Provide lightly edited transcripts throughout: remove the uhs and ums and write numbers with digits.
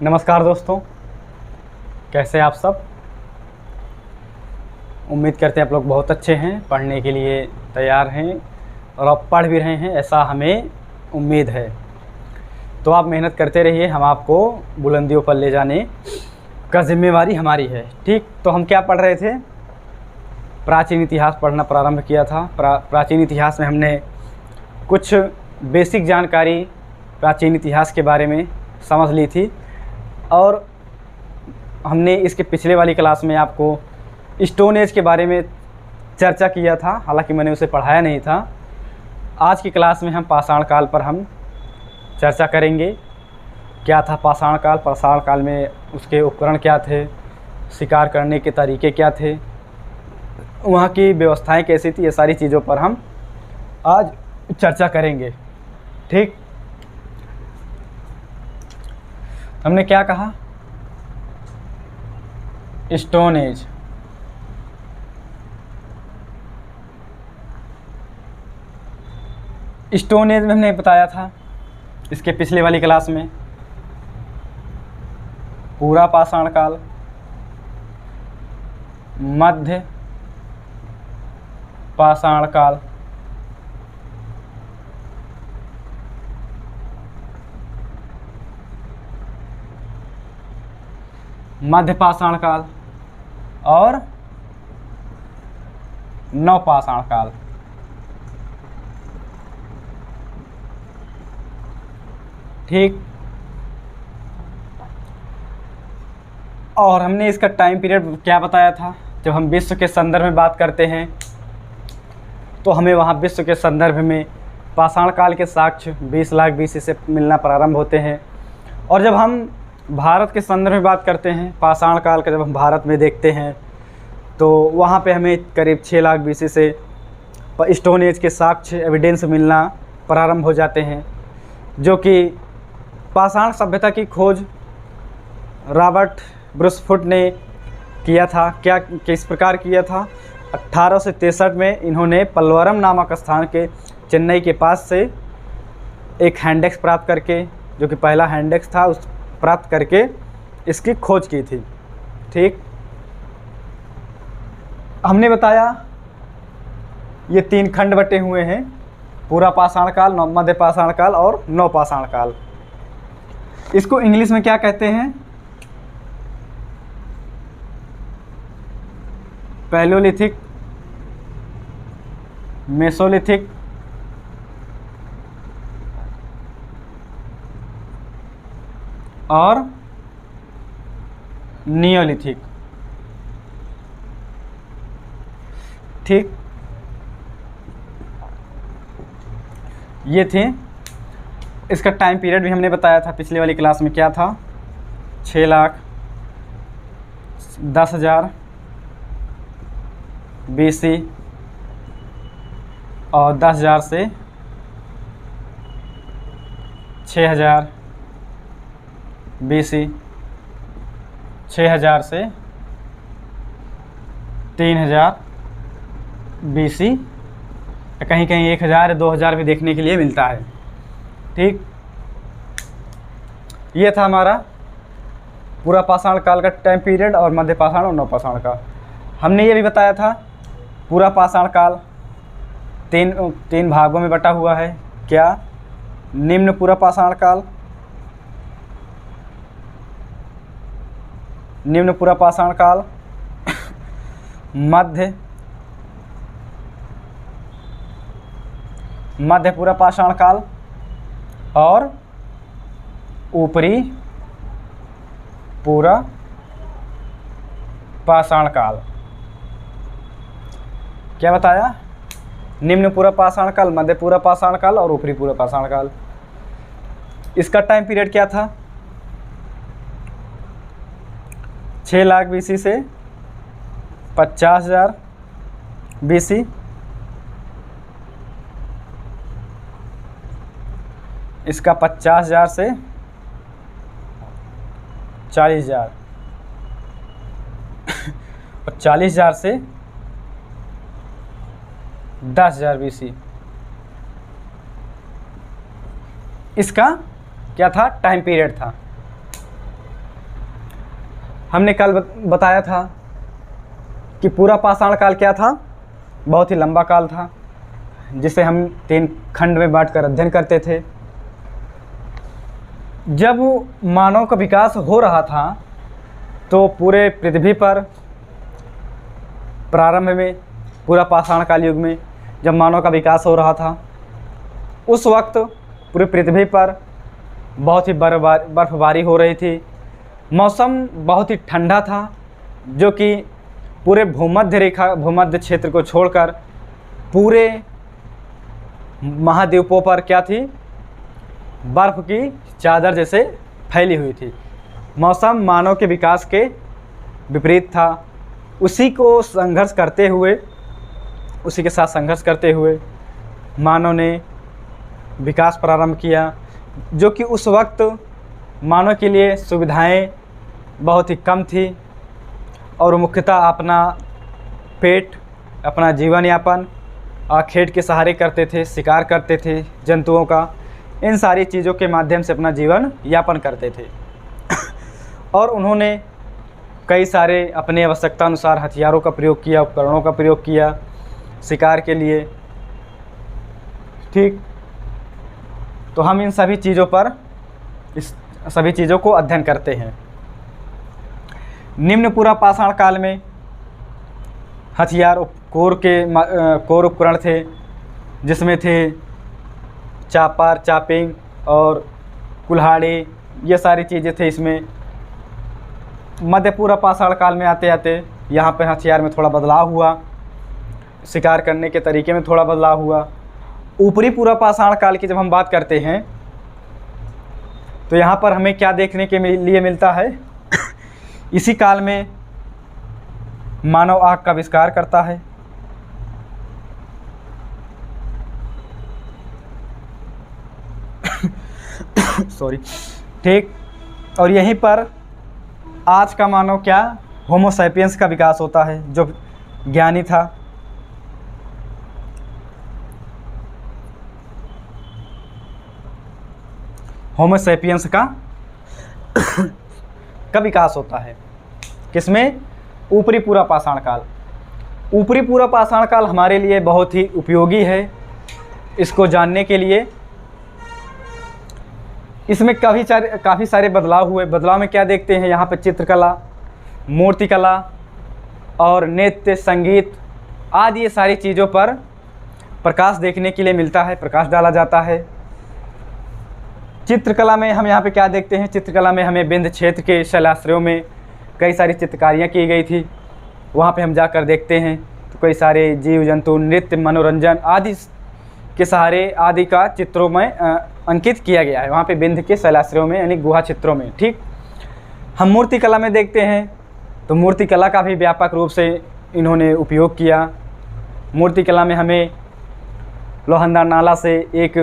नमस्कार दोस्तों, कैसे हैं आप सब। उम्मीद करते हैं आप लोग बहुत अच्छे हैं, पढ़ने के लिए तैयार हैं और आप पढ़ भी रहे हैं, ऐसा हमें उम्मीद है। तो आप मेहनत करते रहिए, हम आपको बुलंदियों पर ले जाने का जिम्मेवारी हमारी है। ठीक, तो हम क्या पढ़ रहे थे, प्राचीन इतिहास पढ़ना प्रारंभ किया था। प्राचीन इतिहास में हमने कुछ बेसिक जानकारी प्राचीन इतिहास के बारे में समझ ली थी और हमने इसके पिछले वाली क्लास में आपको स्टोन एज के बारे में चर्चा किया था, हालांकि मैंने उसे पढ़ाया नहीं था। आज की क्लास में हम पाषाण काल पर हम चर्चा करेंगे। क्या था पाषाण काल, पाषाण काल में उसके उपकरण क्या थे, शिकार करने के तरीके क्या थे, वहाँ की व्यवस्थाएं कैसी थी, ये सारी चीज़ों पर हम आज चर्चा करेंगे। ठीक, हमने क्या कहा, स्टोन एज। स्टोन एज में हमने बताया था इसके पिछले वाली क्लास में, पूरा पाषाण काल, मध्य पाषाण काल, मध्य पाषाण काल और नवपाषाण काल। ठीक, और हमने इसका टाइम पीरियड क्या बताया था। जब हम विश्व के संदर्भ में बात करते हैं तो हमें वहाँ विश्व के संदर्भ में पाषाण काल के साक्ष्य 20 लाख BC से मिलना प्रारंभ होते हैं। और जब हम भारत के संदर्भ में बात करते हैं, पाषाण काल का जब हम भारत में देखते हैं तो वहाँ पे हमें करीब 6 लाख BC से स्टोन एज के साक्ष्य एविडेंस मिलना प्रारंभ हो जाते हैं, जो कि पाषाण सभ्यता की खोज रॉबर्ट ब्रूसफुट ने किया था। क्या किस प्रकार किया था, 1863 में इन्होंने पल्वरम नामक स्थान के चेन्नई के पास से एक हैंडेक्स प्राप्त करके, जो कि पहला हैंडेक्स था, उस प्राप्त करके इसकी खोज की थी। ठीक, हमने बताया ये 3 खंड बटे हुए हैं, पूरा पाषाण काल, मध्य पाषाण काल और नवपाषाण काल। इसको इंग्लिश में क्या कहते हैं, पैलियोलिथिक, मेसोलिथिक और नियोलिथिक। ठीक, ये थे। इसका टाइम पीरियड भी हमने बताया था पिछले वाली क्लास में, क्या था, 6 लाख 10,000 BC और 10,000 से 6,000 BC, 6,000 से 3,000 BC, कहीं कहीं 1,000 2,000 भी देखने के लिए मिलता है। ठीक, ये था हमारा पूरा पाषाण काल का टाइम पीरियड और मध्य पाषाण और नवपाषाण का। हमने ये भी बताया था पूरा पाषाण काल तीन भागों में बटा हुआ है। क्या, निम्न पूरा पाषाण काल, निम्न पूरा पाषाण काल, मध्य पूरा पाषाण काल और ऊपरी पूरा पाषाण काल। क्या बताया, निम्न पूरा पाषाण काल, मध्य पूरा पाषाण काल और ऊपरी पूरा पाषाण काल। इसका टाइम पीरियड क्या था, 6 लाख BC से 50,000 BC। इसका 50,000 से 40,000 और 40,000 से 10,000 BC। इसका क्या था, टाइम पीरियड था। हमने कल बताया था कि पूरा पाषाण काल क्या था, बहुत ही लंबा काल था, जिसे हम 3 खंड में बांटकर अध्ययन करते थे। जब मानव का विकास हो रहा था तो पूरे पृथ्वी पर प्रारंभ में, पूरा पाषाण काल युग में जब मानव का विकास हो रहा था, उस वक्त पूरी पृथ्वी पर बहुत ही बर्फबारी हो रही थी। मौसम बहुत ही ठंडा था, जो कि पूरे भूमध्य क्षेत्र को छोड़कर पूरे महाद्वीपों पर क्या थी, बर्फ़ की चादर जैसे फैली हुई थी। मौसम मानव के विकास के विपरीत था। उसी के साथ संघर्ष करते हुए मानव ने विकास प्रारंभ किया, जो कि उस वक्त मानव के लिए सुविधाएं बहुत ही कम थी और मुख्यतः अपना पेट, अपना जीवन यापन खेत के सहारे करते थे, शिकार करते थे जंतुओं का, इन सारी चीज़ों के माध्यम से अपना जीवन यापन करते थे। और उन्होंने कई सारे अपने आवश्यकता अनुसार हथियारों का प्रयोग किया, उपकरणों का प्रयोग किया शिकार के लिए। ठीक, तो हम इन सभी चीज़ों को अध्ययन करते हैं। निम्न पूरा पाषाण काल में हथियार कोर उपकरण थे, जिसमें थे चापर, चापिंग और कुल्हाड़ी, ये सारी चीज़ें थे। इसमें मध्य पूरा पाषाण काल में आते आते यहाँ पे हथियार में थोड़ा बदलाव हुआ, शिकार करने के तरीके में थोड़ा बदलाव हुआ। ऊपरी पूरा पाषाण काल की जब हम बात करते हैं तो यहाँ पर हमें क्या देखने के लिए मिलता है इसी काल में मानव आग का आविष्कार करता है। सॉरी, ठीक, और यहीं पर आज का मानव क्या, होमो सैपियंस का विकास होता है, जो ज्ञानी था। होमो सैपियंस का विकास होता है किसमें, ऊपरी पूरा पाषाण काल। ऊपरी पूरा पाषाण काल हमारे लिए बहुत ही उपयोगी है। इसको जानने के लिए इसमें काफ़ी सारे बदलाव हुए। बदलाव में क्या देखते हैं, यहाँ पर चित्रकला, मूर्तिकला और नृत्य, संगीत आदि ये सारी चीज़ों पर प्रकाश देखने के लिए मिलता है, प्रकाश डाला जाता है। चित्रकला में हम यहाँ पे क्या देखते हैं, चित्रकला में हमें विंध्य क्षेत्र के शैलाश्रयों में कई सारी चित्रकारियाँ की गई थी। वहाँ पे हम जाकर देखते हैं तो कई सारे जीव जंतु, नृत्य, मनोरंजन आदि के सहारे आदि का चित्रों में अंकित किया गया है, वहाँ पे विंध्य के शैलाश्रयों में, यानी गुहा चित्रों में। ठीक, हम मूर्तिकला में देखते हैं तो मूर्तिकला का भी व्यापक रूप से इन्होंने उपयोग किया। मूर्तिकला में हमें लोहंदा नाला से एक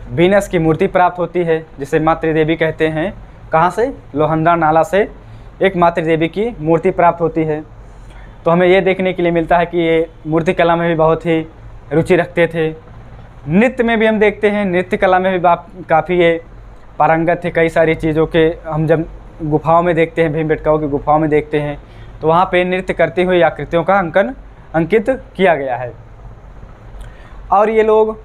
वीनस की मूर्ति प्राप्त होती है, जिसे मातृदेवी कहते हैं। कहाँ से, लोहंदा नाला से एक मातृदेवी की मूर्ति प्राप्त होती है। तो हमें ये देखने के लिए मिलता है कि ये मूर्तिकला में भी बहुत ही रुचि रखते थे। नृत्य में भी हम देखते हैं, नृत्य कला में भी काफ़ी ये पारंगत थे। कई सारी चीज़ों के हम जब गुफाओं में देखते हैं, भीमबेटकाओं की गुफाओं में देखते हैं तो वहाँ पे नृत्य करती हुई आकृतियों का अंकित किया गया है। और ये लोग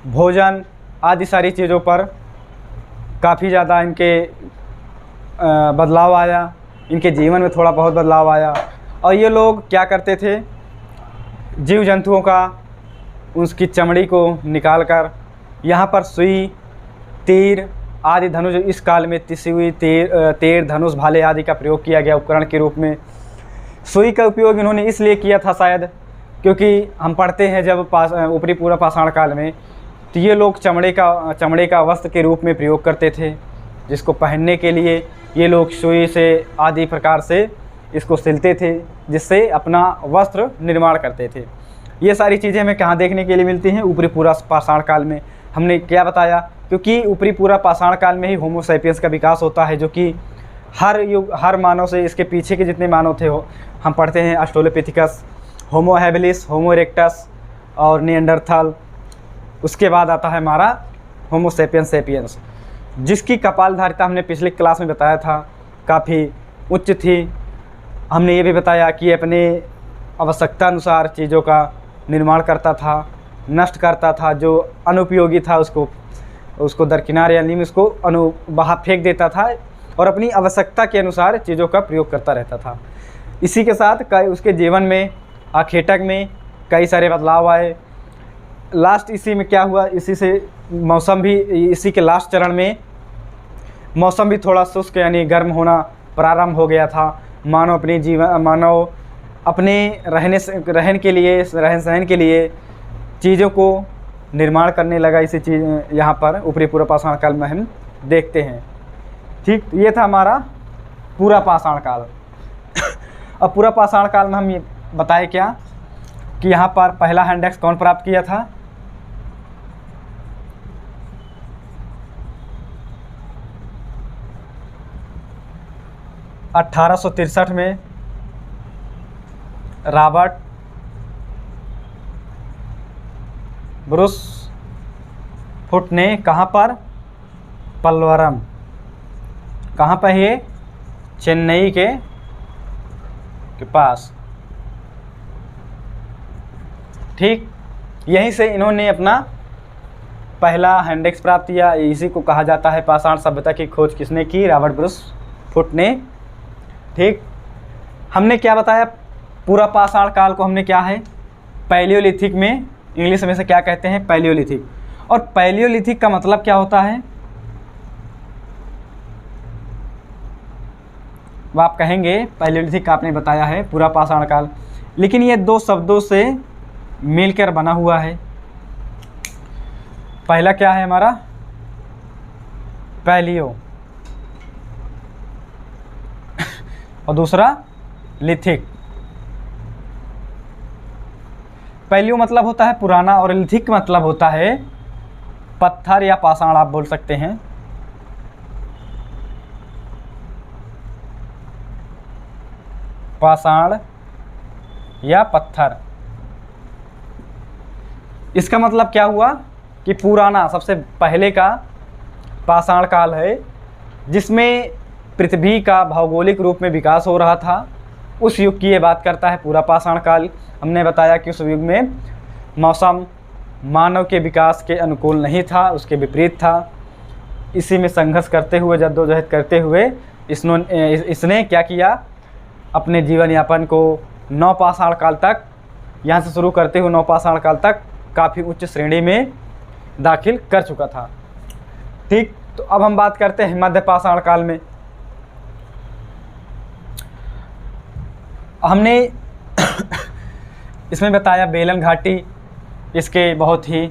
भोजन आदि सारी चीज़ों पर काफ़ी ज़्यादा इनके बदलाव आया, इनके जीवन में थोड़ा बहुत बदलाव आया। और ये लोग क्या करते थे, जीव जंतुओं का उसकी चमड़ी को निकालकर यहाँ पर सुई, तीर आदि धनुष, इस काल में सुई, तीर, धनुष, भाले आदि का प्रयोग किया गया उपकरण के रूप में। सुई का उपयोग इन्होंने इसलिए किया था शायद क्योंकि हम पढ़ते हैं जब ऊपरी पूरा पाषाण काल में तो ये लोग चमड़े का वस्त्र के रूप में प्रयोग करते थे, जिसको पहनने के लिए ये लोग सुई से आदि प्रकार से इसको सिलते थे, जिससे अपना वस्त्र निर्माण करते थे। ये सारी चीज़ें हमें कहाँ देखने के लिए मिलती हैं, ऊपरी पूरा पाषाण काल में। हमने क्या बताया, क्योंकि ऊपरी पूरा पाषाण काल में ही होमो सैपियंस का विकास होता है, जो कि हर मानव से, इसके पीछे के जितने मानव थे हम पढ़ते हैं ऑस्ट्रेलोपिथेकस, होमो हैबिलिस, होमो इरेक्टस और निएंडरथल। उसके बाद आता है हमारा होमो सैपियंस, जिसकी कपालधारिता हमने पिछले क्लास में बताया था काफ़ी उच्च थी। हमने ये भी बताया कि अपने आवश्यकता अनुसार चीज़ों का निर्माण करता था, नष्ट करता था, जो अनुपयोगी था उसको दरकिनार यानी उसको बाहर फेंक देता था और अपनी आवश्यकता के अनुसार चीज़ों का प्रयोग करता रहता था। इसी के साथ कई उसके जीवन में आखेटक में कई सारे बदलाव आए। लास्ट इसी में क्या हुआ, इसी से मौसम भी, इसी के लास्ट चरण में मौसम भी थोड़ा शुष्क यानी गर्म होना प्रारंभ हो गया था। मानव अपने रहन सहन के लिए चीज़ों को निर्माण करने लगा। इसी चीज़ यहाँ पर ऊपरी पूरा पाषाण काल में हम देखते हैं। ठीक, ये था हमारा पूरा पाषाण काल। अब पूरा पाषाण काल में हम ये बताए क्या कि यहाँ पर पहला हैंड एक्स कौन प्राप्त किया था? सन 1863 में रॉबर्ट ब्रूस फुट ने कहाँ पर? पल्वरम। कहाँ पर? ये चेन्नई के पास। ठीक, यहीं से इन्होंने अपना पहला हैंड एक्स प्राप्त किया। इसी को कहा जाता है पाषाण सभ्यता की खोज किसने की? रॉबर्ट ब्रूस फुट ने। ठीक, हमने क्या बताया? पूरा पाषाण काल को हमने क्या है? पैलियोलिथिक में इंग्लिश में से क्या कहते हैं? पैलियोलिथिक। और पैलियोलिथिक का मतलब क्या होता है? वो आप कहेंगे पैलियोलिथिक का आपने बताया है पूरा पाषाण काल, लेकिन ये दो शब्दों से मिलकर बना हुआ है। पहला क्या है हमारा? पैलियो और दूसरा लिथिक। पैलियो मतलब होता है पुराना और लिथिक मतलब होता है पत्थर या पाषाण, आप बोल सकते हैं। पाषाण या पत्थर। इसका मतलब क्या हुआ कि पुराना, सबसे पहले का पाषाण काल है जिसमें पृथ्वी का भौगोलिक रूप में विकास हो रहा था। उस युग की ये बात करता है पूरा पाषाण काल। हमने बताया कि उस युग में मौसम मानव के विकास के अनुकूल नहीं था, उसके विपरीत था। इसी में संघर्ष करते हुए, जद्दोजहद करते हुए इसने क्या किया? अपने जीवन यापन को नवपाषाण काल तक, यहाँ से शुरू करते हुए नवपाषाण काल तक काफ़ी उच्च श्रेणी में दाखिल कर चुका था। ठीक, तो अब हम बात करते हैं मध्य पाषाण काल में। हमने इसमें बताया बेलन घाटी इसके बहुत ही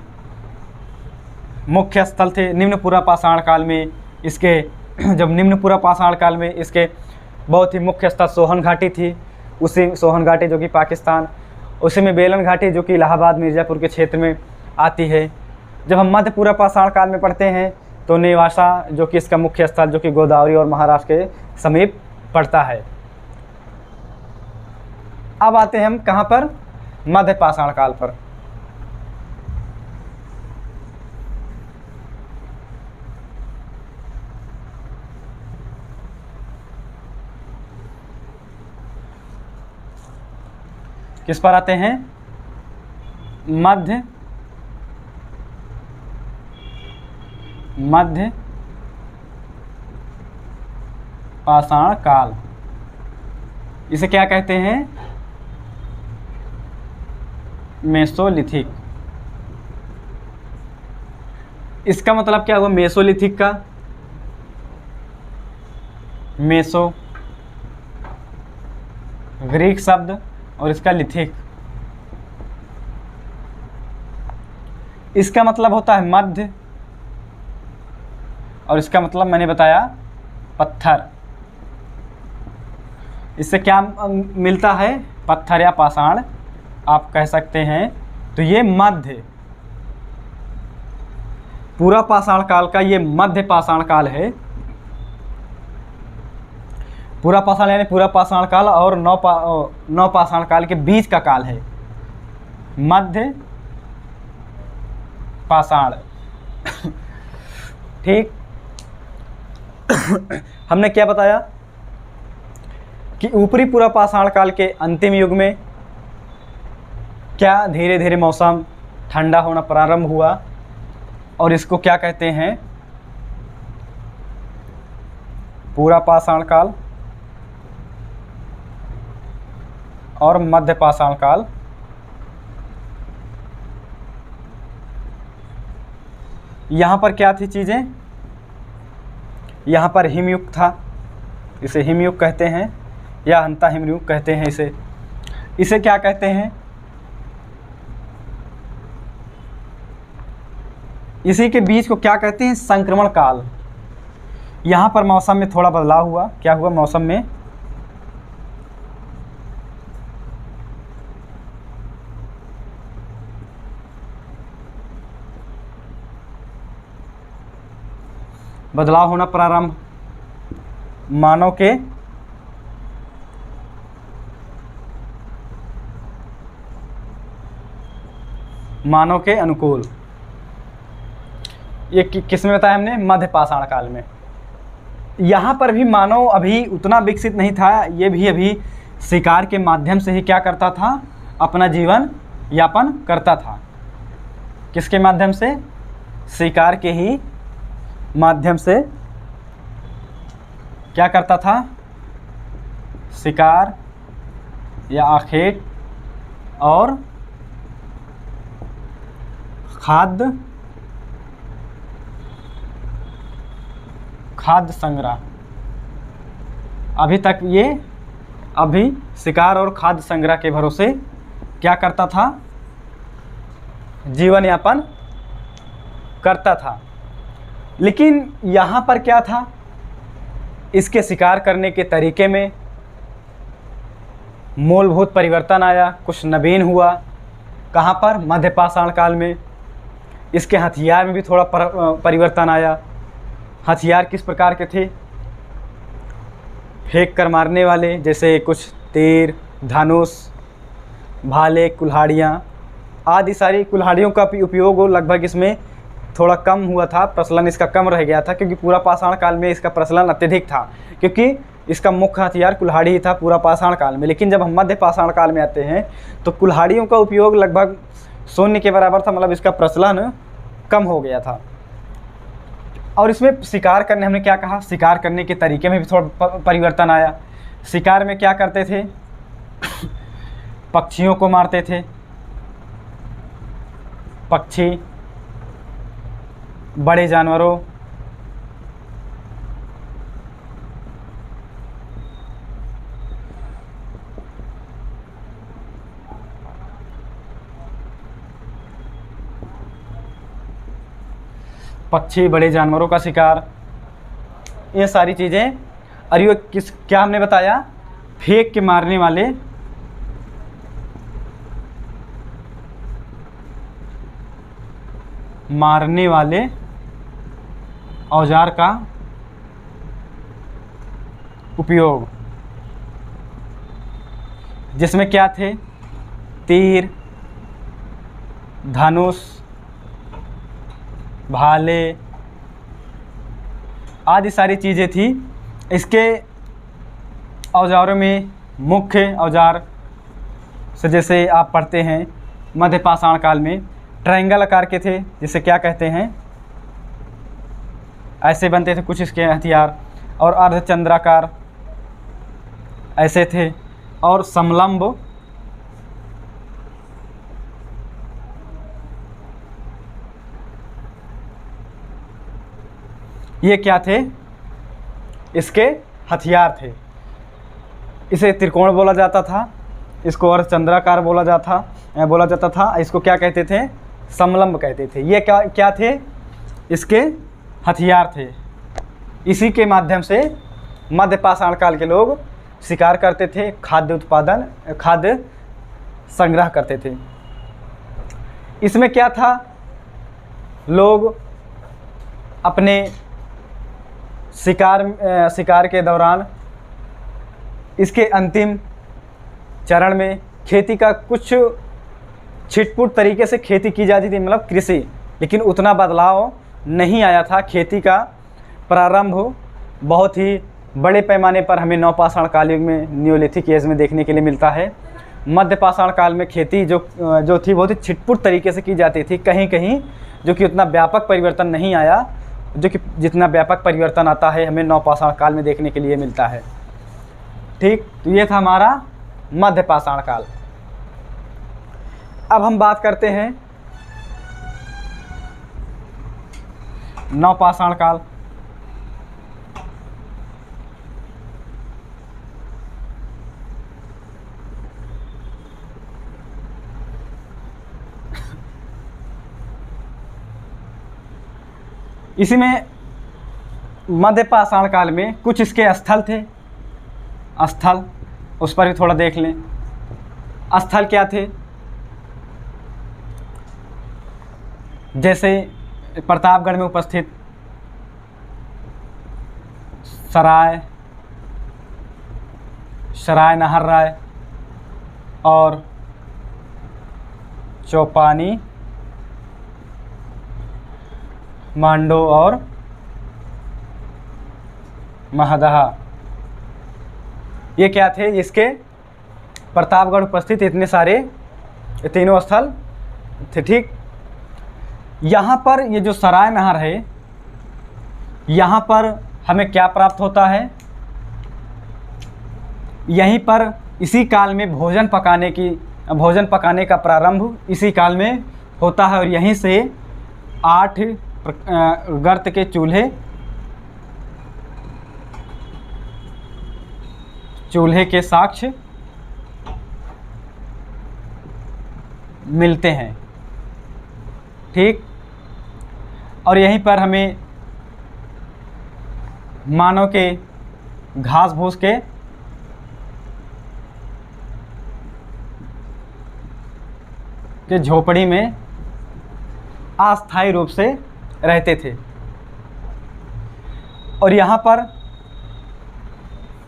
मुख्य स्थल थे। निम्न पूरा पाषाण काल में इसके जब निम्न पूरा पाषाण काल में इसके बहुत ही मुख्य स्थल सोहन घाटी थी। उसी सोहन घाटी जो कि पाकिस्तान, उसी में बेलन घाटी जो कि इलाहाबाद मिर्ज़ापुर के क्षेत्र में आती है। जब हम मध्य पूरा पाषाण काल में पढ़ते हैं तो नेवासा जो कि इसका मुख्य स्थल जो कि गोदावरी और महाराष्ट्र के समीप पड़ता है। अब आते हैं हम कहाँ पर? मध्य पाषाण काल पर। किस पर आते हैं? मध्य पाषाण काल। इसे क्या कहते हैं? मेसोलिथिक। इसका मतलब क्या हुआ मेसोलिथिक का? मेसो ग्रीक शब्द और इसका लिथिक, इसका मतलब होता है मध्य और इसका मतलब मैंने बताया पत्थर। इससे क्या मिलता है? पत्थर या पाषाण आप कह सकते हैं। तो ये मध्य पूरा पाषाण काल का ये मध्य पाषाण काल है। पूरा पाषाण यानी पूरा पाषाण काल और नव पाषाण काल के बीच का काल है मध्य पाषाण। ठीक, हमने क्या बताया कि ऊपरी पूरा पाषाण काल के अंतिम युग में क्या धीरे धीरे मौसम ठंडा होना प्रारंभ हुआ और इसको क्या कहते हैं, पूरा पाषाण काल और मध्य पाषाण काल। यहाँ पर क्या थी चीज़ें, यहाँ पर हिमयुग था, इसे हिमयुग कहते हैं या अंता हिमयुग कहते हैं। इसे क्या कहते हैं, इसी के बीच को क्या कहते हैं, संक्रमण काल। यहाँ पर मौसम में थोड़ा बदलाव हुआ। क्या हुआ मौसम में, बदलाव होना प्रारंभ मानव के अनुकूल। ये किस में बताया हमने, मध्य पाषाण काल में। यहाँ पर भी मानव अभी उतना विकसित नहीं था, ये भी अभी शिकार के माध्यम से ही क्या करता था, अपना जीवन यापन करता था। किसके माध्यम से, शिकार के ही माध्यम से क्या करता था, शिकार या आखेट और खाद्य संग्रह। अभी शिकार और खाद्य संग्रह के भरोसे क्या करता था, जीवन यापन करता था। लेकिन यहाँ पर क्या था, इसके शिकार करने के तरीके में मूलभूत परिवर्तन आया, कुछ नवीन हुआ। कहाँ पर, मध्य पाषाण काल में। इसके हथियार में भी थोड़ा परिवर्तन आया। हथियार किस प्रकार के थे, फेंक कर मारने वाले, जैसे कुछ तीर, धनुष, भाले, कुल्हाड़ियाँ आदि सारी। कुल्हाड़ियों का भी उपयोग लगभग इसमें थोड़ा कम हुआ था, प्रचलन इसका कम रह गया था, क्योंकि पूरा पाषाण काल में इसका प्रचलन अत्यधिक था, क्योंकि इसका मुख्य हथियार कुल्हाड़ी ही था पूरा पाषाण काल में। लेकिन जब हम मध्य पाषाण काल में आते हैं तो कुल्हाड़ियों का उपयोग लगभग शून्य के बराबर था, मतलब इसका प्रचलन कम हो गया था। और इसमें शिकार करने, हमने क्या कहा, शिकार करने के तरीके में भी थोड़ा परिवर्तन आया। शिकार में क्या करते थे, पक्षियों को मारते थे, पक्षी, बड़े जानवरों, पक्षी, बड़े जानवरों का शिकार, ये सारी चीज़ें। और ये क्या हमने बताया, फेंक के मारने वाले औजार का उपयोग, जिसमें क्या थे, तीर, धनुष, भाले आदि सारी चीज़ें थी। इसके औजारों में मुख्य औजार से, जैसे आप पढ़ते हैं मध्य पाषाण काल में, ट्रायंगल आकार के थे, जिसे क्या कहते हैं, ऐसे बनते थे कुछ इसके हथियार, और अर्धचंद्राकार ऐसे थे, और समलंब ये क्या थे, इसके हथियार थे। इसे त्रिकोण बोला जाता था, इसको अर्धचंद्राकार बोला जाता था। इसको क्या कहते थे, समलंब कहते थे। ये क्या थे, इसके हथियार थे। इसी के माध्यम से मध्य पाषाण काल के लोग शिकार करते थे, खाद्य संग्रह करते थे। इसमें क्या था, लोग अपने शिकार के दौरान, इसके अंतिम चरण में खेती का कुछ छिटपुट तरीके से खेती की जाती थी, मतलब कृषि, लेकिन उतना बदलाव नहीं आया था। खेती का प्रारंभ बहुत ही बड़े पैमाने पर हमें नवपाषाण काल युग में नियोलिथिक एज में देखने के लिए मिलता है। मध्य पाषाण काल में खेती जो थी बहुत ही छिटपुट तरीके से की जाती थी, कहीं कहीं, जो कि उतना व्यापक परिवर्तन नहीं आया, जो कि जितना व्यापक परिवर्तन आता है हमें नवपाषाण काल में देखने के लिए मिलता है। ठीक, तो ये था हमारा मध्य पाषाण काल। अब हम बात करते हैं नवपाषाण काल। इसी में मध्य पाषाण काल में कुछ इसके स्थल थे, स्थल उस पर भी थोड़ा देख लें। स्थल क्या थे? जैसे प्रतापगढ़ में उपस्थित सराय नाहरराय और चौपानी, मांडो और महदहा, ये क्या थे? इसके प्रतापगढ़ उपस्थित इतने सारे तीनों स्थल थे। ठीक, यहाँ पर ये जो सराय नहर है, यहाँ पर हमें क्या प्राप्त होता है? यहीं पर इसी काल में भोजन पकाने का प्रारंभ इसी काल में होता है और यहीं से 8 गर्त के चूल्हे के साक्ष्य मिलते हैं। ठीक, और यहीं पर हमें मानव के घास फूस के झोपड़ी में अस्थायी रूप से रहते थे। और यहाँ पर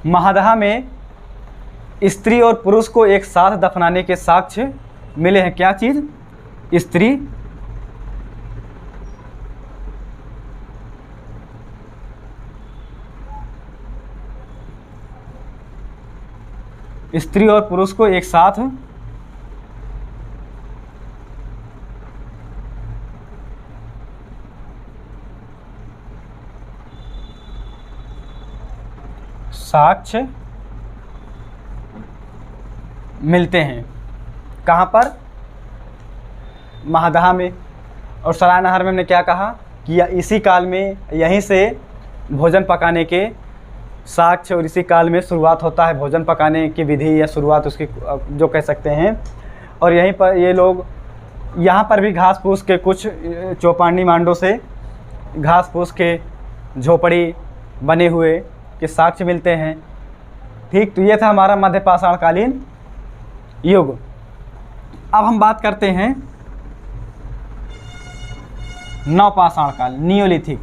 महदहा में स्त्री और पुरुष को एक साथ दफनाने के साक्ष्य मिले हैं। क्या चीज़? स्त्री और पुरुष को एक साथ साक्ष्य मिलते हैं। कहाँ पर? महदहा में। और सराय नहर में हमने क्या कहा कि इसी काल में यहीं से भोजन पकाने के साक्ष्य और इसी काल में शुरुआत होता है भोजन पकाने की विधि या शुरुआत उसकी जो कह सकते हैं। और यहीं पर ये लोग यहाँ पर भी घास फूस के कुछ चौपानी मांडों से घास फूस के झोपड़ी बने हुए के साक्ष्य मिलते हैं। ठीक, तो ये था हमारा मध्य पाषाण कालीन युग। अब हम बात करते हैं नवपाषाण काल, नियोलिथिक।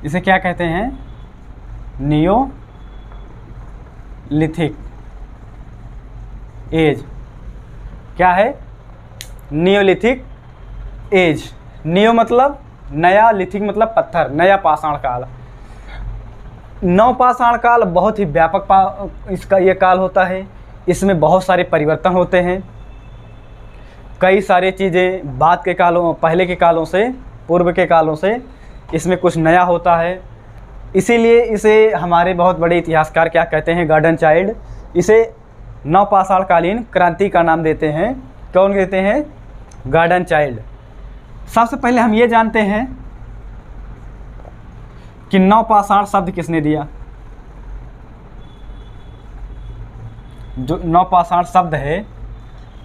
इसे क्या कहते हैं? Neolithic age. क्या है? Neolithic age. नियो मतलब नया, लिथिक मतलब पत्थर, नया पाषाण काल। नवपाषाण काल बहुत ही व्यापक इसका ये काल होता है। इसमें बहुत सारे परिवर्तन होते हैं। कई सारी चीज़ें बाद के कालों, पहले के कालों से, पूर्व के कालों से इसमें कुछ नया होता है। इसीलिए इसे हमारे बहुत बड़े इतिहासकार क्या कहते हैं? Garden child. इसे नवपाषाण कालीन क्रांति का नाम देते हैं। कौन कहते हैं? Garden child. सबसे पहले हम ये जानते हैं कि नवपाषाण शब्द किसने दिया। जो नवपाषाण शब्द है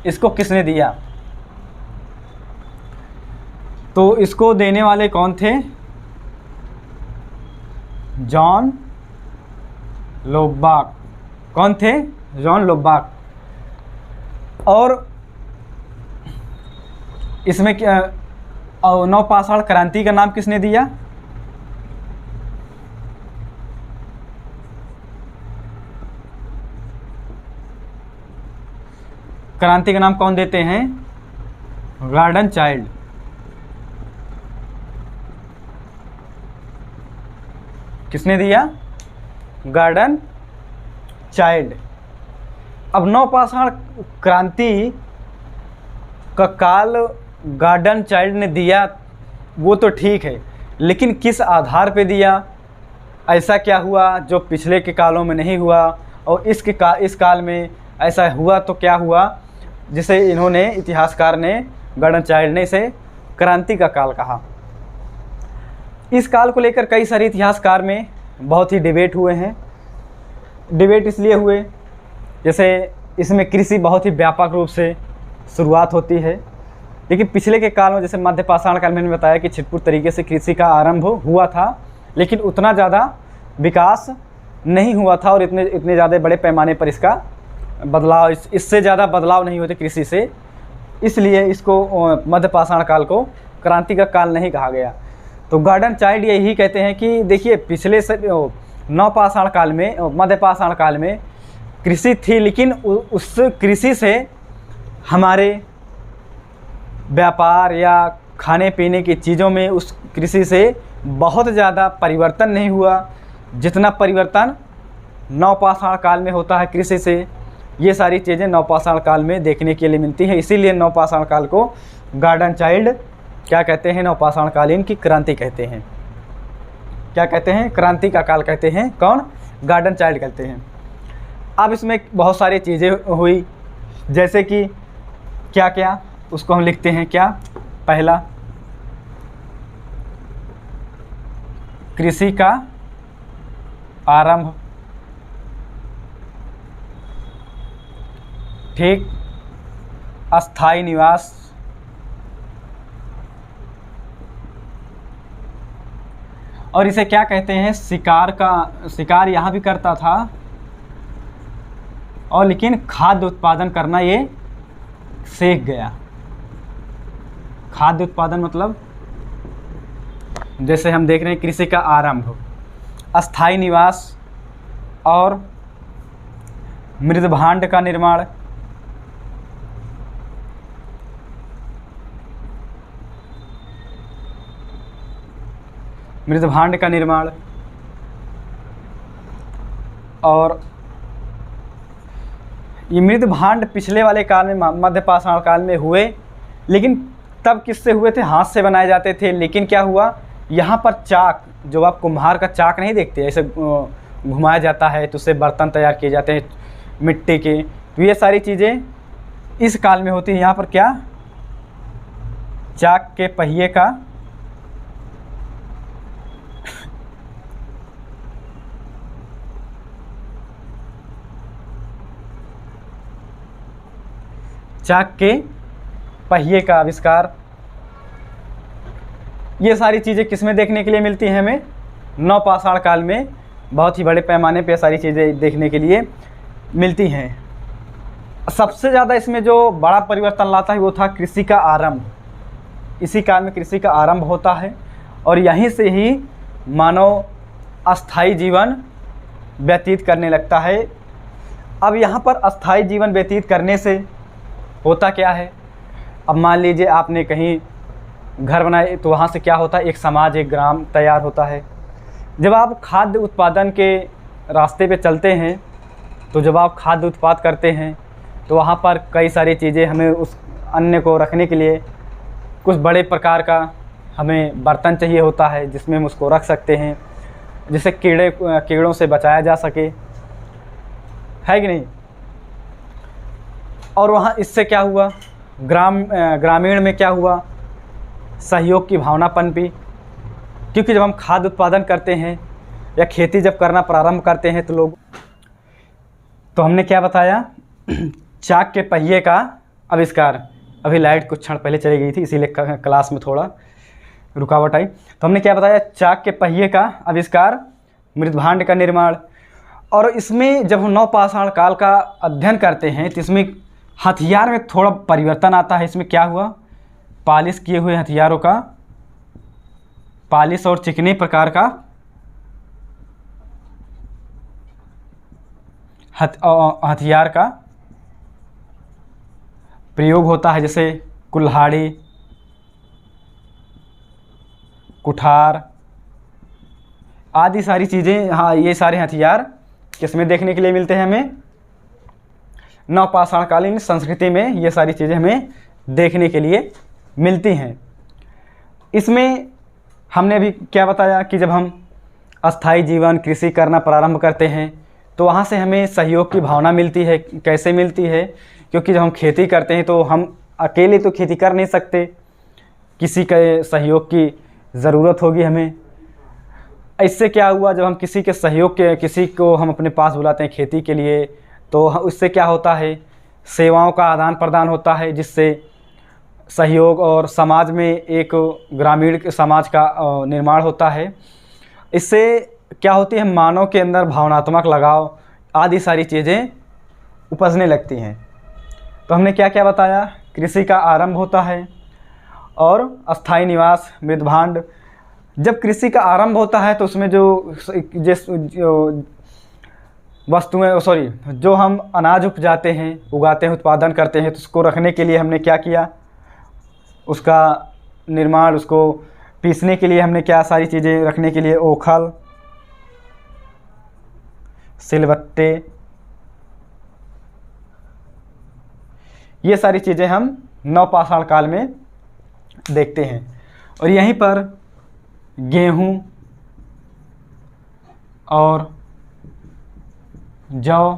इसको किसने दिया? तो इसको देने वाले कौन थे? जॉन लोबाक। कौन थे? जॉन लोबाक। और इसमें क्या और नवपाषाण क्रांति का नाम किसने दिया? क्रांति का नाम कौन देते हैं? Garden child. किसने दिया? Garden child. अब नवपाषाण क्रांति का काल गार्डन चाइल्ड ने दिया, वो तो ठीक है, लेकिन किस आधार पे दिया? ऐसा क्या हुआ जो पिछले के कालों में नहीं हुआ और इस काल में ऐसा हुआ? तो क्या हुआ जिसे इन्होंने, इतिहासकार ने, गार्डन चाइल्ड ने इसे क्रांति का काल कहा। इस काल को लेकर कई सारे इतिहासकार में बहुत ही डिबेट हुए हैं। डिबेट इसलिए हुए, जैसे इसमें कृषि बहुत ही व्यापक रूप से शुरुआत होती है, लेकिन पिछले के काल में, जैसे मध्य पाषाण काल में मैंने बताया कि छिटपुट तरीके से कृषि का आरंभ हुआ था, लेकिन उतना ज़्यादा विकास नहीं हुआ था और इतने ज़्यादा बड़े पैमाने पर इसका बदलाव, इससे ज़्यादा बदलाव नहीं होते कृषि से, इसलिए इसको मध्य पाषाण काल को क्रांति का काल नहीं कहा गया। तो गार्डन चाइल्ड यही कहते हैं कि देखिए, पिछले से नवपाषाण काल में, मध्य पाषाण काल में कृषि थी, लेकिन उस कृषि से हमारे व्यापार या खाने पीने की चीज़ों में उस कृषि से बहुत ज़्यादा परिवर्तन नहीं हुआ जितना परिवर्तन नवपाषाण काल में होता है कृषि से। ये सारी चीज़ें नवपाषाण काल में देखने के लिए मिलती हैं, इसीलिए नवपाषाण काल को गार्डन चाइल्ड क्या कहते हैं? नवपाषाण कालीन की क्रांति कहते हैं। क्या कहते हैं? क्रांति का काल कहते हैं। कौन? गार्डन चाइल्ड कहते हैं। अब इसमें बहुत सारी चीज़ें हुई, जैसे कि क्या क्या, उसको हम लिखते हैं। क्या? पहला, कृषि का आरंभ, ठीक। अस्थाई निवास, और इसे क्या कहते हैं? शिकार यहाँ भी करता था, और लेकिन खाद्य उत्पादन करना ये सीख गया। खाद्य उत्पादन मतलब जैसे हम देख रहे हैं कृषि का आरंभ, अस्थाई निवास और मृदभांड का निर्माण। मृदभांड का निर्माण और ये मृदभांड पिछले वाले काल में, मध्य पाषाण काल में हुए, लेकिन तब किससे हुए थे? हाथ से बनाए जाते थे। लेकिन क्या हुआ, यहाँ पर चाक, जो आप कुम्हार का चाक नहीं देखते, ऐसे घुमाया जाता है तो उससे बर्तन तैयार किए जाते हैं मिट्टी के, तो ये सारी चीज़ें इस काल में होती है। यहाँ पर क्या? चाक के पहिए का चाक के पहिए का आविष्कार। ये सारी चीज़ें किसमें देखने के लिए मिलती हैं? हमें नवपाषाण काल में बहुत ही बड़े पैमाने पे सारी चीज़ें देखने के लिए मिलती हैं। सबसे ज़्यादा इसमें जो बड़ा परिवर्तन लाता है वो था कृषि का आरंभ। इसी काल में कृषि का आरंभ होता है और यहीं से ही मानव अस्थाई जीवन व्यतीत करने लगता है। अब यहाँ पर अस्थाई जीवन व्यतीत करने से होता क्या है? अब मान लीजिए आपने कहीं घर बनाए, तो वहाँ से क्या होता है? एक समाज, एक ग्राम तैयार होता है। जब आप खाद्य उत्पादन के रास्ते पे चलते हैं, तो जब आप खाद्य उत्पाद करते हैं तो वहाँ पर कई सारी चीज़ें, हमें उस अन्न को रखने के लिए कुछ बड़े प्रकार का हमें बर्तन चाहिए होता है जिसमें हम उसको रख सकते हैं, जिससे कीड़ों से बचाया जा सके, है कि नहीं? और वहाँ इससे क्या हुआ? ग्रामीण में क्या हुआ? सहयोग की भावना पनपी, क्योंकि जब हम खाद्य उत्पादन करते हैं या खेती जब करना प्रारंभ करते हैं तो हमने क्या बताया? चाक के पहिए का आविष्कार। अभी लाइट कुछ क्षण पहले चली गई थी, इसीलिए क्लास में थोड़ा रुकावट आई। तो हमने क्या बताया? चाक के पहिए का आविष्कार, मृदभांड का निर्माण। और इसमें जब हम नवपाषाण काल का अध्ययन करते हैं तो इसमें हथियार में थोड़ा परिवर्तन आता है। इसमें क्या हुआ? पॉलिश किए हुए हथियारों का, पॉलिश और चिकने प्रकार का हथियार का प्रयोग होता है, जैसे कुल्हाड़ी, कुठार आदि सारी चीज़ें। हाँ, ये सारे हथियार किसमें देखने के लिए मिलते हैं हमें? नवपाषाणकालीन संस्कृति में ये सारी चीज़ें हमें देखने के लिए मिलती हैं। इसमें हमने अभी क्या बताया कि जब हम अस्थाई जीवन कृषि करना प्रारंभ करते हैं तो वहाँ से हमें सहयोग की भावना मिलती है। कैसे मिलती है? क्योंकि जब हम खेती करते हैं तो हम अकेले तो खेती कर नहीं सकते, किसी के सहयोग की ज़रूरत होगी हमें। इससे क्या हुआ, जब हम किसी के सहयोग के किसी को हम अपने पास बुलाते हैं खेती के लिए, तो उससे क्या होता है, सेवाओं का आदान प्रदान होता है, जिससे सहयोग और समाज में एक ग्रामीण समाज का निर्माण होता है। इससे क्या होती है, मानव के अंदर भावनात्मक लगाव आदि सारी चीज़ें उपजने लगती हैं। तो हमने क्या क्या बताया? कृषि का आरंभ होता है और अस्थाई निवास मृदभांड। जब कृषि का आरंभ होता है तो उसमें जो वस्तुएं जो हम अनाज उगाते हैं, उत्पादन करते हैं, तो उसको रखने के लिए हमने क्या किया? उसका निर्माण, उसको पीसने के लिए हमने क्या सारी चीज़ें रखने के लिए? ओखल, सिलबट्टे, ये सारी चीज़ें हम नवपाषाण काल में देखते हैं। और यहीं पर गेहूं और जौ,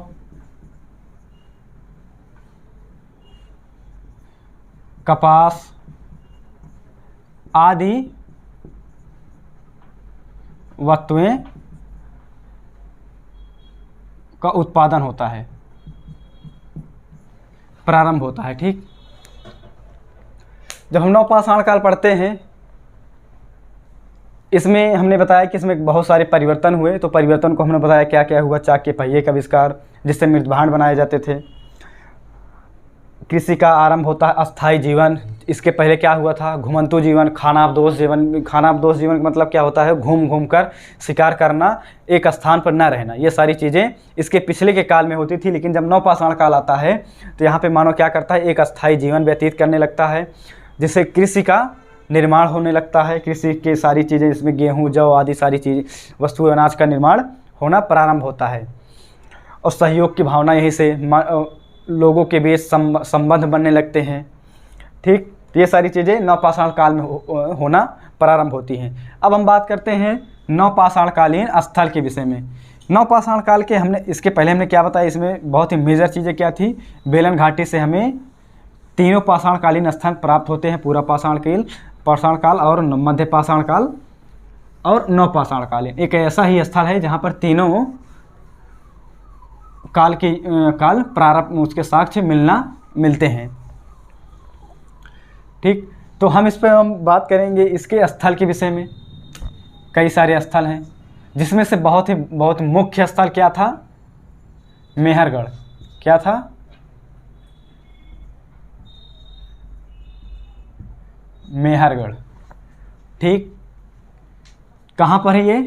कपास आदि वस्तुएं का उत्पादन होता है, प्रारंभ होता है। ठीक, जब हम नवपाषाण काल पढ़ते हैं, इसमें हमने बताया कि इसमें बहुत सारे परिवर्तन हुए। तो परिवर्तन को हमने बताया क्या क्या हुआ। चाक के पहिए का आविष्कार, जिससे मृदभांड बनाए जाते थे। कृषि का आरंभ होता है। अस्थाई जीवन, इसके पहले क्या हुआ था? घुमंतु जीवन, खानाबदोश जीवन। खानाबदोश जीवन का मतलब क्या होता है? घूम घूम कर शिकार करना, एक स्थान पर न रहना। ये सारी चीज़ें इसके पिछले के काल में होती थी। लेकिन जब नवपाषाण काल आता है तो यहाँ पे मानव क्या करता है? एक अस्थाई जीवन व्यतीत करने लगता है, जिससे कृषि का निर्माण होने लगता है। कृषि की सारी चीज़ें, इसमें गेहूँ, जौ आदि सारी चीज़ वस्तु अनाज का निर्माण होना प्रारंभ होता है। और सहयोग की भावना यहीं से लोगों के बीच संबंध बनने लगते हैं। ठीक, ये सारी चीज़ें नवपाषाण काल में होना प्रारंभ होती हैं। अब हम बात करते हैं नवपाषाणकालीन स्थल के विषय में। नवपाषाण काल के इसके पहले हमने क्या बताया? इसमें बहुत ही मेजर चीज़ें क्या थी? बेलन घाटी से हमें तीनों पाषाणकालीन स्थल प्राप्त होते हैं। पूरा पाषाण काल और मध्य पाषाण काल और नवपाषाण कालीन। एक ऐसा ही स्थल है जहाँ पर तीनों काल प्रारंभ उसके साक्ष्य मिलते हैं। ठीक, तो हम इस पर हम बात करेंगे इसके स्थल के विषय में। कई सारे स्थल हैं, जिसमें से बहुत मुख्य स्थल क्या था? मेहरगढ़। क्या था? मेहरगढ़। ठीक, कहाँ पर है ये?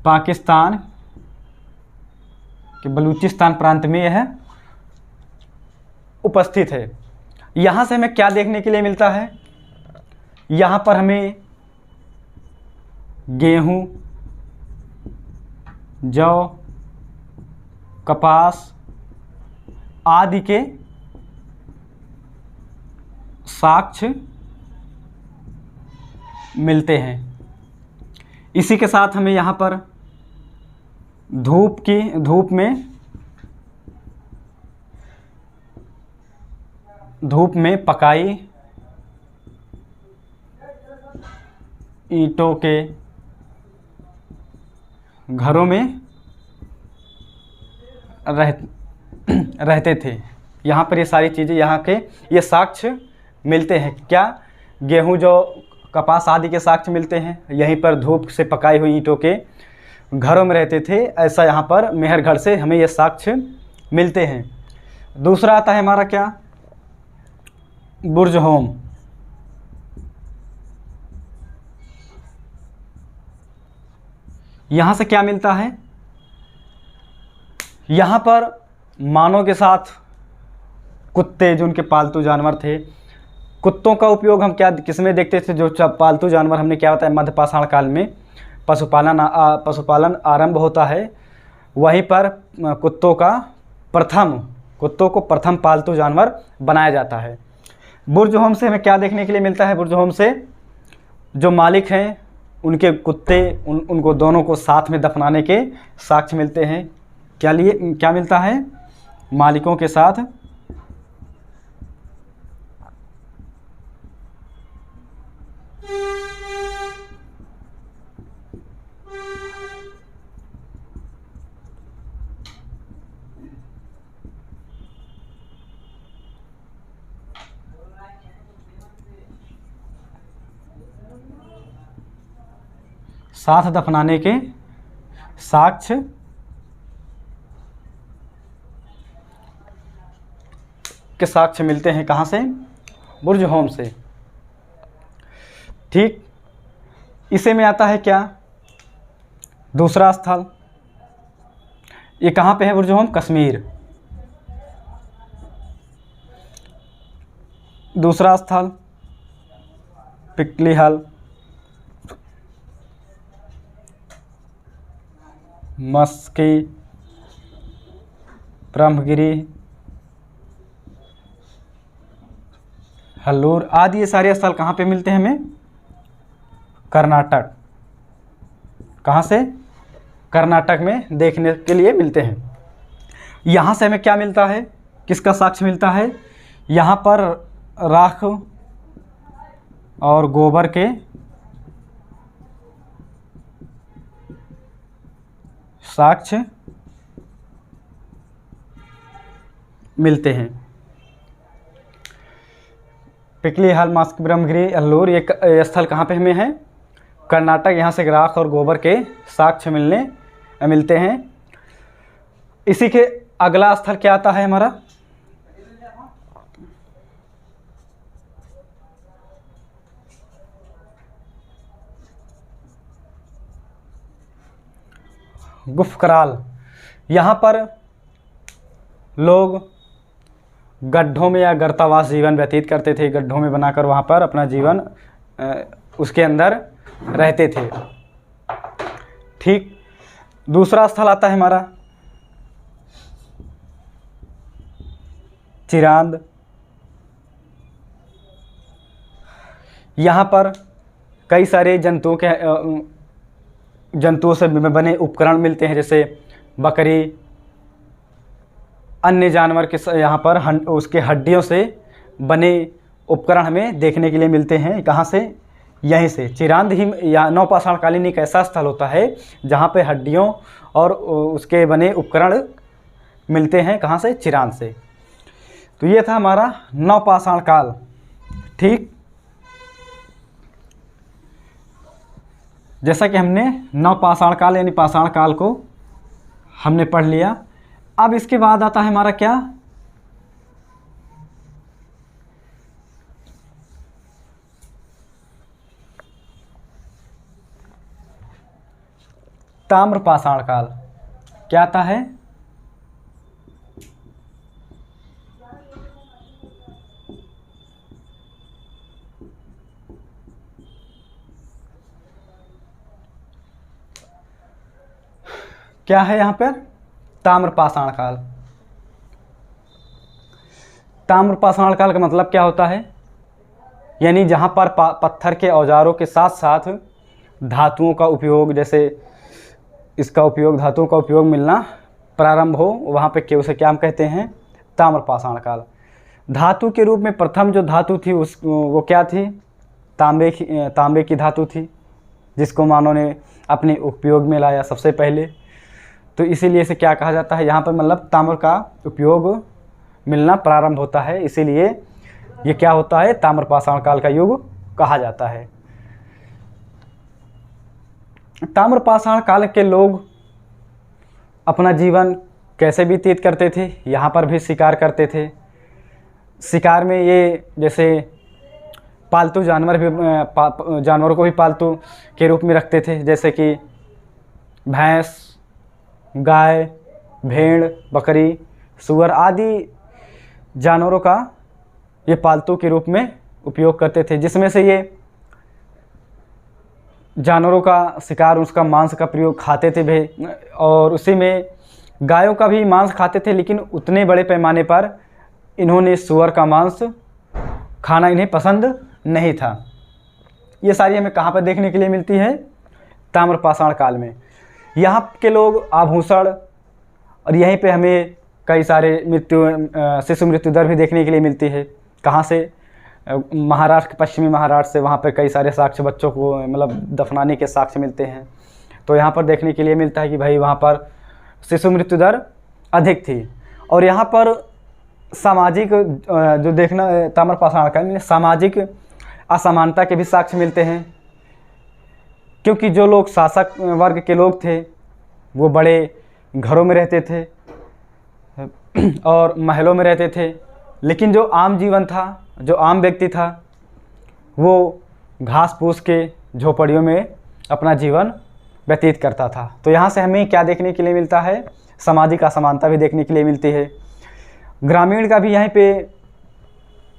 पाकिस्तान के बलूचिस्तान प्रांत में यह उपस्थित है। यहाँ से हमें क्या देखने के लिए मिलता है? यहाँ पर हमें गेहूँ, जौ, कपास आदि के साक्ष्य मिलते हैं। इसी के साथ हमें यहाँ पर धूप में पकाई ईंटों के घरों में रहते थे। यहाँ पर ये सारी चीज़ें, यहाँ के ये साक्ष्य मिलते हैं। क्या? गेहूँ, जौ, कपास आदि के साक्ष्य मिलते हैं। यहीं पर धूप से पकाई हुई ईंटों के घरों में रहते थे, ऐसा यहाँ पर मेहरगढ़ से हमें ये साक्ष्य मिलते हैं। दूसरा आता है हमारा क्या? बुर्ज होम। यहाँ से क्या मिलता है, यहाँ पर मानव के साथ कुत्ते जो उनके पालतू जानवर थे, कुत्तों का उपयोग हम क्या किसमें देखते थे, जो पालतू जानवर हमने क्या बताया मध्य पाषाण काल में पशुपालन आरंभ होता है, वहीं पर कुत्तों को प्रथम पालतू जानवर बनाया जाता है। बुर्ज होम से हमें क्या देखने के लिए मिलता है, बुर्ज होम से जो मालिक हैं उनके कुत्ते उनको दोनों को साथ में दफनाने के साक्ष्य मिलते हैं। क्या मिलता है, मालिकों के साथ दफनाने के साक्ष्य मिलते हैं। कहाँ से, बुर्ज होम से। ठीक, इसे में आता है क्या, दूसरा स्थल, ये कहाँ पे है बुर्ज होम, कश्मीर। दूसरा स्थल पिपली हल, मस्की, ब्रह्मगिरी, हल्लूर आदि, ये सारे स्थल कहाँ पे मिलते हैं हमें, कर्नाटक। कहाँ से, कर्नाटक में देखने के लिए मिलते हैं। यहाँ से हमें क्या मिलता है, किसका साक्ष्य मिलता है, यहाँ पर राख और गोबर के साक्ष्य मिलते हैं। पिपली हल, मास्क, ब्रह्मगिरी, हल्लूर, ये स्थल कहाँ पे हमें है, कर्नाटक। यहाँ से राख और गोबर के साक्ष्य मिलते हैं। इसी के अगला स्थल क्या आता है हमारा, गुफकराल। यहाँ पर लोग गड्ढों में या गर्तावास जीवन व्यतीत करते थे, गड्ढों में बनाकर वहाँ पर अपना जीवन उसके अंदर रहते थे। ठीक, दूसरा स्थल आता है हमारा चिरांद। यहाँ पर कई सारे जंतुओं से बने उपकरण मिलते हैं, जैसे बकरी, अन्य जानवर के यहाँ पर उसके हड्डियों से बने उपकरण हमें देखने के लिए मिलते हैं। कहाँ से, यहीं से। चिरांद ही या नवपाषाणकालीन एक ऐसा स्थल होता है जहाँ पे हड्डियों और उसके बने उपकरण मिलते हैं। कहाँ से, चिरांद से। तो ये था हमारा नवपाषाण काल। ठीक, जैसा कि हमने नवपाषाण काल यानी पाषाण काल को हमने पढ़ लिया। अब इसके बाद आता है हमारा क्या, ताम्रपाषाण काल। क्या आता है, क्या है यहाँ पर, ताम्रपाषाण काल। ताम्रपाषाण काल का मतलब क्या होता है, यानी जहाँ पर पत्थर के औजारों के साथ साथ धातुओं का उपयोग, जैसे इसका उपयोग, धातुओं का उपयोग मिलना प्रारंभ हो, वहाँ पे उसे क्या हम कहते हैं, ताम्रपाषाण काल। धातु के रूप में प्रथम जो धातु थी वो क्या थी, तांबे की धातु थी, जिसको मानव ने अपने उपयोग में लाया सबसे पहले। तो इसीलिए इसे क्या कहा जाता है, यहाँ पर मतलब ताम्र का उपयोग मिलना प्रारंभ होता है, इसीलिए ये क्या होता है, ताम्रपाषाण काल का युग कहा जाता है। ताम्रपाषाण काल के लोग अपना जीवन कैसे व्यतीत करते थे, यहाँ पर भी शिकार करते थे। शिकार में ये जैसे पालतू जानवरों को भी पालतू के रूप में रखते थे, जैसे कि भैंस, गाय, भेड़, बकरी, सूअर आदि जानवरों का ये पालतू के रूप में उपयोग करते थे, जिसमें से ये जानवरों का शिकार, उसका मांस का प्रयोग खाते थे भी, और उसी में गायों का भी मांस खाते थे, लेकिन उतने बड़े पैमाने पर इन्होंने सूअर का मांस खाना इन्हें पसंद नहीं था। ये सारी हमें कहाँ पर देखने के लिए मिलती है? ताम्रपाषाण काल में। यहाँ के लोग आभूषण, और यहीं पे हमें कई सारे शिशु मृत्यु दर भी देखने के लिए मिलती है। कहाँ से? महाराष्ट्र, पश्चिमी महाराष्ट्र से। वहाँ पे कई सारे साक्ष्य बच्चों को मतलब दफनाने के साक्ष्य मिलते हैं। तो यहाँ पर देखने के लिए मिलता है कि भाई वहाँ पर शिशु मृत्यु दर अधिक थी। और यहाँ पर सामाजिक जो देखना ताम्रपाषाण काल में सामाजिक असमानता के भी साक्ष्य मिलते हैं, क्योंकि जो लोग शासक वर्ग के लोग थे वो बड़े घरों में रहते थे और महलों में रहते थे, लेकिन जो आम जीवन था, जो आम व्यक्ति था, वो घास फूस के झोपड़ियों में अपना जीवन व्यतीत करता था। तो यहाँ से हमें क्या देखने के लिए मिलता है? सामाजिक असमानता भी देखने के लिए मिलती है। ग्रामीण का भी यहाँ पे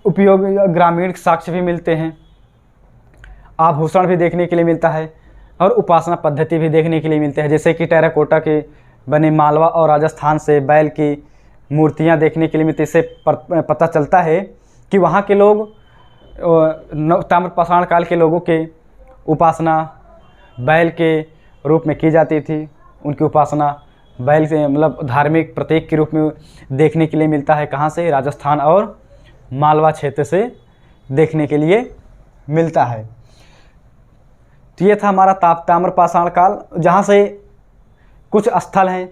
उपयोग, ग्रामीण साक्ष्य भी मिलते हैं। आभूषण भी देखने के लिए मिलता है और उपासना पद्धति भी देखने के लिए मिलते हैं, जैसे कि टेराकोटा के बने मालवा और राजस्थान से बैल की मूर्तियाँ देखने के लिए मिलती है। इससे पता चलता है कि वहाँ के लोग, ताम्रपाषाण काल के लोगों के उपासना बैल के रूप में की जाती थी। उनकी उपासना बैल से मतलब धार्मिक प्रतीक के रूप में देखने के लिए मिलता है। कहाँ से? राजस्थान और मालवा क्षेत्र से देखने के लिए मिलता है। तो ये था हमारा ताम्रपाषाण काल, जहाँ से कुछ स्थल हैं।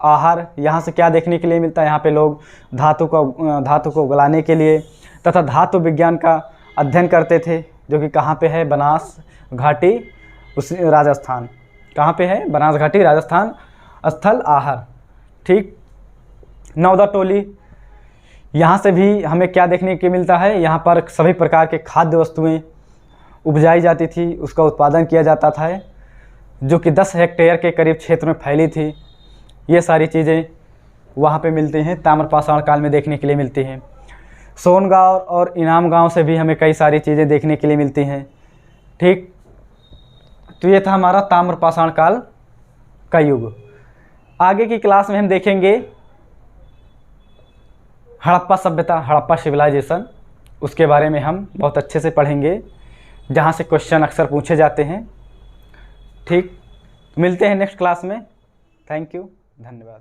आहार, यहाँ से क्या देखने के लिए मिलता है? यहाँ पे लोग धातु को उगलाने के लिए तथा धातु विज्ञान का अध्ययन करते थे, जो कि कहाँ पे है? बनास घाटी, उस राजस्थान। कहाँ पे है? बनास घाटी, राजस्थान। स्थल आहार, ठीक। नौदा टोली, यहाँ से भी हमें क्या देखने के मिलता है? यहाँ पर सभी प्रकार के खाद्य वस्तुएं उपजाई जाती थी, उसका उत्पादन किया जाता था, जो कि 10 हेक्टेयर के करीब क्षेत्र में फैली थी। ये सारी चीज़ें वहाँ पे मिलती हैं, ताम्रपाषाण काल में देखने के लिए मिलती हैं। सोनगांव और इनाम गांव से भी हमें कई सारी चीज़ें देखने के लिए मिलती हैं, ठीक। तो ये था हमारा ताम्रपाषाण काल का युग। आगे की क्लास में हम देखेंगे हड़प्पा सभ्यता, हड़प्पा सिविलाइजेशन। उसके बारे में हम बहुत अच्छे से पढ़ेंगे, जहाँ से क्वेश्चन अक्सर पूछे जाते हैं, ठीक। मिलते हैं नेक्स्ट क्लास में। थैंक यू, धन्यवाद।